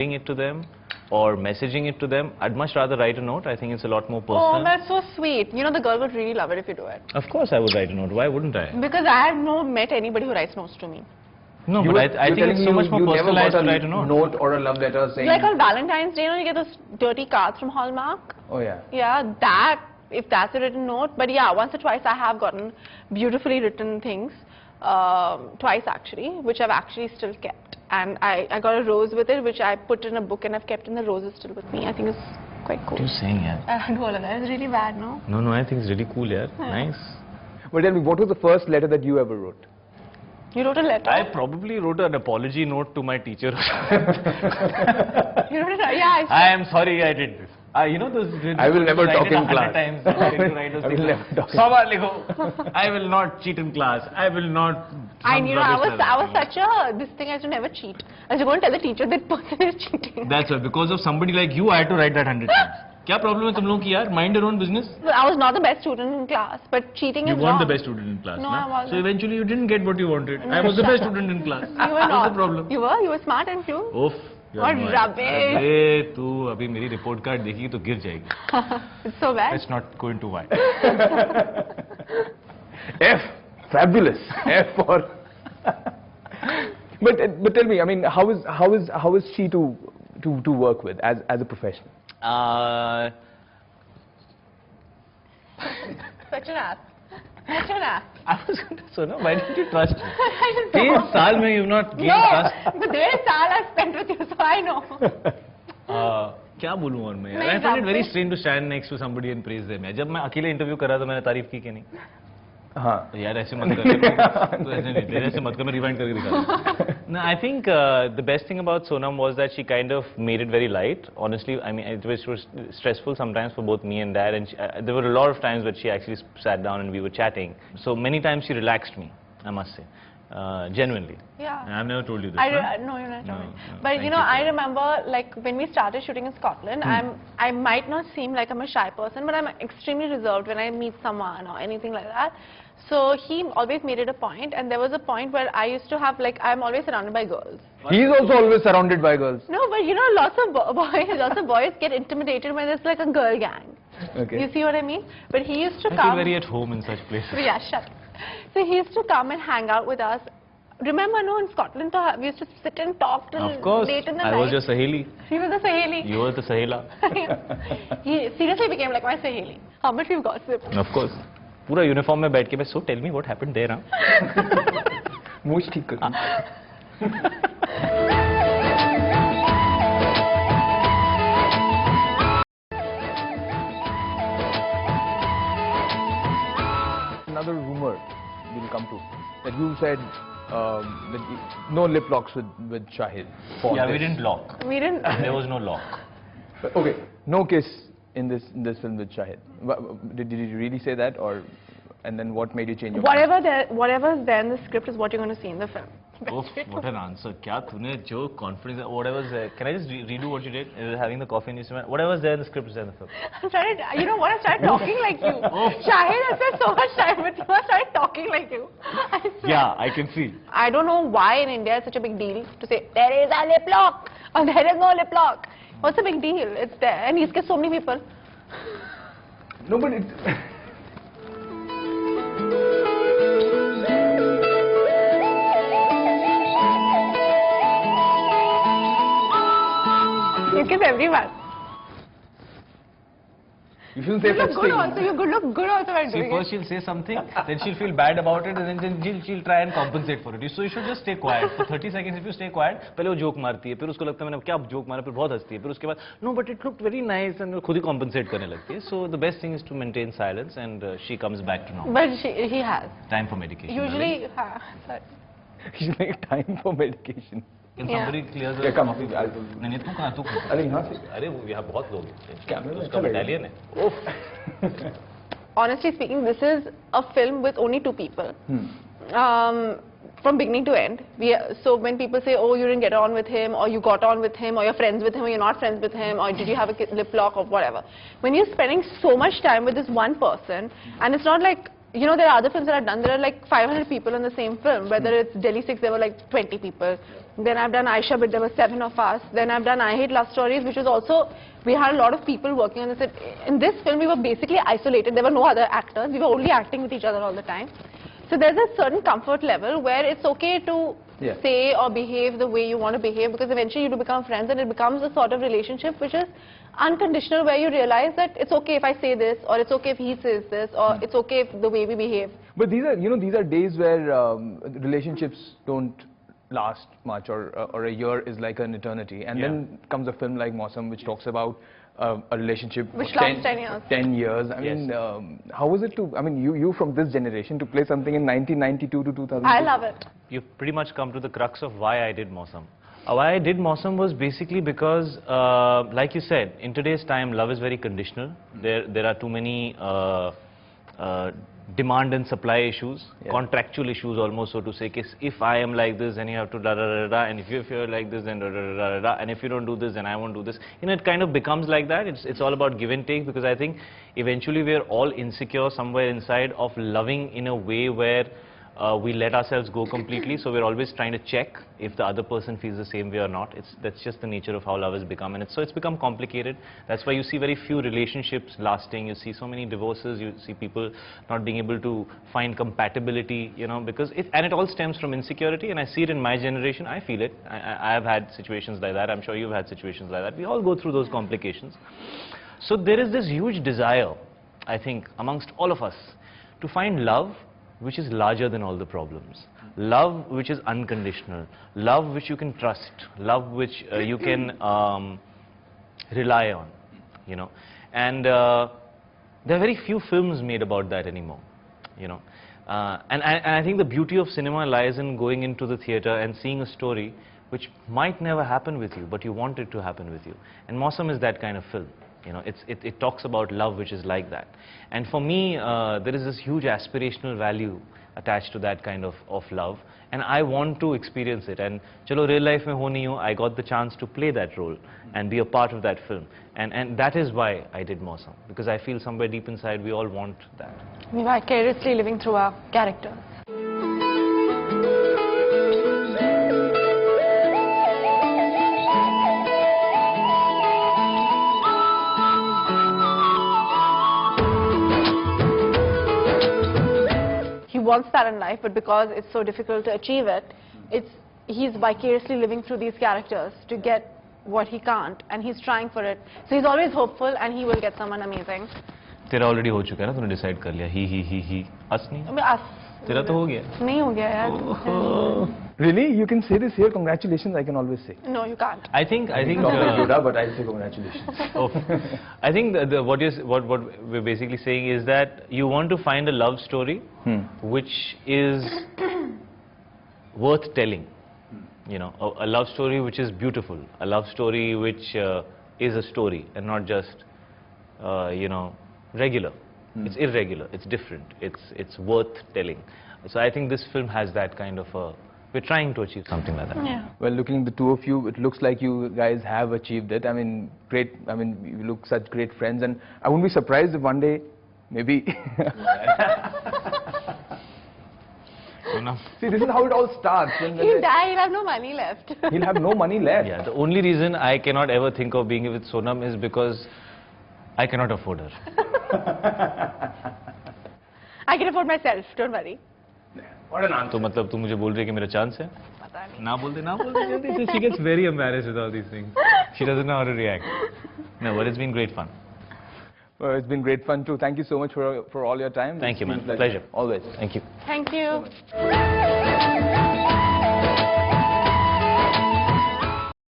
it to them or messaging it to them. I'd much rather write a note. I think it's a lot more personal. Oh, that's so sweet. You know, the girl would really love it if you do it. Of course I would write a note. Why wouldn't I? Because I have not met anybody who writes notes to me. No, but I think it's so much more personalized to write a note. Or a love letter saying... Like on Valentine's Day, you know, you get those dirty cards from Hallmark. Oh, yeah. Yeah, if that's a written note. But yeah, once or twice I have gotten beautifully written things. Twice actually, which I've actually still kept. And I got a rose with it, which I put in a book and I've kept, and the rose is still with me. I think it's quite cool. What are you saying, yeah? I do all of that. It's really bad, no? No, I think it's really cool, yeah. Nice. But tell me, what was the first letter that you ever wrote? You wrote a letter? I probably wrote an apology note to my teacher. You wrote it? Yeah, I am sorry I did this. You know those... I will never talk in class. I will not cheat in class. I will not... I was such a... This thing I used to never cheat. I was going to tell the teacher that person is cheating. That's right. Because of somebody like you, I had to write that 100 times. What problem is तुम लोगों की यार? Mind your own business. I was not the best student in class, but cheating is wrong. You weren't the best student in class. No, I wasn't. So eventually you didn't get what you wanted. I was the best student in class. You were not. What's the problem? You were smart and few. Oof. What rubbish. अरे तू अभी मेरी report card देखी तो गिर जाएगी. It's so bad. Let's not go into why. F. Fabulous. F for... But tell me, I mean, how is she to work with as a professional? Such an ass. Such an ass. I was going to say, no, why didn't you trust me? 3 साल में you've not gained trust. No, the 3 साल I've spent with you, so I know. क्या बोलूँ और मैं? I find it very strange to stand next to somebody and praise them. जब मैं अकेले इंटरव्यू कर रहा था मैंने तारीफ की कि नहीं? हाँ. यार ऐसे मत कर. तो ऐसे नहीं. ऐसे मत कर. मैं rewind करके दिखा. No, I think the best thing about Sonam was that she kind of made it very light. Honestly, I mean, it was stressful sometimes for both me and Dad, and there were a lot of times where she actually sat down and we were chatting. So many times she relaxed me, I must say. Genuinely. Yeah. I've never told you this. No, you're not telling me. But you know, I remember like when we started shooting in Scotland, I might not seem like I'm a shy person, but I'm extremely reserved when I meet someone or anything like that. So he always made it a point, and there was a point where I used to have like, I'm always surrounded by girls. He's also always surrounded by girls. No, but you know, lots of boys get intimidated when there's like a girl gang. Okay. You see what I mean? But he used to I come. feel very at home in such places. Yeah, shut up. So he used to come and hang out with us. Remember, no, in Scotland, we used to sit and talk till late in the night. I was your Saheli. He was the Saheli. You were the Sahela. He seriously became like my Saheli. How much we've gossiped. Of course. पूरा uniform में बैठ के मैं so tell me what happened there, huh? मूछ ठीक कर. Another rumor will come to that you said that no lip locks with Shahid. Yeah, we didn't lock. We didn't. There was no lock. But, okay, no kiss in this film with Shahid. Did you really say that, or and then what made you change your mind? Whatever's there in the script is what you're going to see in the film. Oof, what an answer. क्या तूने जो confidence, whatever's there. Can I just redo what you did? Having the coffee and instrument. Whatever's there in the script is there in the film. I started, you know what? I started talking like you. Shahid has spent so much time with you. I started talking like you. Yeah, I can see. I don't know why in India it's such a big deal to say there is a lip lock or there is no lip lock. What's the big deal? It's there, and he's got so many people. No, but it. You kiss everyone. You shouldn't say such things. Also, you look good also while doing it. First she'll say something, then she'll feel bad about it, and then she'll try and compensate for it. So you should just stay quiet for 30 seconds. If you stay quiet, पहले वो joke मारती है, फिर उसको लगता है मैंने क्या joke मारा, फिर बहुत हंसती है, फिर उसके बाद no, but it looked very nice, and खुद ही compensate करने लगती है. So the best thing is to maintain silence, and she comes back to normal. But he has. Time for medication. Usually, sorry. He's like time for medication. Can somebody clear the coffee? नहीं तू कहाँ तू? अरे यहाँ से. अरे वो यहाँ बहुत लोग हैं. कैमरे में उसका battalion है. Honestly speaking, this is a film with only 2 people. From beginning to end. So when people say, oh, you didn't get on with him, or you got on with him, or you're friends with him, or you're not friends with him, or did you have a lip lock, or whatever. When you're spending so much time with this one person, and it's not like, you know, there are other films that I've done, there are like 500 people in the same film. Whether it's Delhi 6, there were like 20 people. Then I've done Aisha, but there were 7 of us. Then I've done I Hate Love Stories, which was also, we had a lot of people working on this. In this film, we were basically isolated. There were no other actors. We were only acting with each other all the time. So there's a certain comfort level where it's okay to say or behave the way you want to behave, because eventually you do become friends and it becomes a sort of relationship which is unconditional, where you realize that it's okay if I say this, or it's okay if he says this, or it's okay if the way we behave. But these are, you know, these are days where relationships don't last much, or a year is like an eternity. And then comes a film like Mausam, which talks about a relationship which lasts 10 years. 10 years. I mean, how was it to, I mean, you from this generation to play something in 1992 to 2000? I love it. You've pretty much come to the crux of why I did Mausam. Why I did Mausam was basically because, like you said, in today's time, love is very conditional. There are too many demand and supply issues, contractual issues almost, so to say. If I am like this, then you have to da da da da, and if you're like this, then da da da da da, and if you don't do this, then I won't do this. You know, it kind of becomes like that. It's all about give and take, because I think eventually we're all insecure somewhere inside of loving in a way where we let ourselves go completely, so we're always trying to check if the other person feels the same way or not. That's just the nature of how love has become, and so it's become complicated. That's why you see very few relationships lasting. You see so many divorces. You see people not being able to find compatibility, you know, because it all stems from insecurity, and I see it in my generation. I feel it. I have had situations like that. I'm sure you've had situations like that. We all go through those complications. So there is this huge desire, I think, amongst all of us to find love which is larger than all the problems. Love which is unconditional. Love which you can trust. Love which you can rely on, you know. And there are very few films made about that anymore, you know. And I think the beauty of cinema lies in going into the theatre and seeing a story which might never happen with you, but you want it to happen with you. And Mausam is that kind of film. You know, it talks about love which is like that. And for me, there is this huge aspirational value attached to that kind of love. And I want to experience it. And chalo, real life mein ho nahi ho, I got the chance to play that role and be a part of that film. And that is why I did Mausam. Because I feel somewhere deep inside we all want that. We vicariously living through our characters. Wants that in life, but because it's so difficult to achieve it, he's vicariously living through these characters to get what he can't, and he's trying for it. So he's always hopeful, and he will get someone amazing. तेरा already हो चुका है ना, तूने decide कर लिया. He. Us नहीं. I mean, us. तेरा तो हो गया. नहीं हो गया यार. Really? You can say this here. Congratulations, I can always say. No, you can't. I think. But I'll say congratulations. Oh, I think what we're basically saying is that you want to find a love story which is worth telling. You know, a love story which is beautiful, a love story which is a story and not just you know, regular. It's irregular. It's different. It's worth telling. So I think this film has that kind of we're trying to achieve something like that. Yeah. Well, looking at the two of you, it looks like you guys have achieved it. I mean, great. I mean, you look such great friends, and I wouldn't be surprised if one day, maybe. See, this is how it all starts. He'll die. He'll have no money left. He'll have no money left. Yeah. The only reason I cannot ever think of being with Sonam is because I cannot afford her. I can afford myself. Don't worry. What an answer. तो मतलब तू मुझे बोल रही है कि मेरा chance है? पता नहीं. ना बोल दे जल्दी. She gets very embarrassed with all these things. She doesn't know how to react. No, but it's been great fun. Well, it's been great fun too. Thank you so much for all your time. Thank you, man. Pleasure. Pleasure. Always. Thank you. Thank you.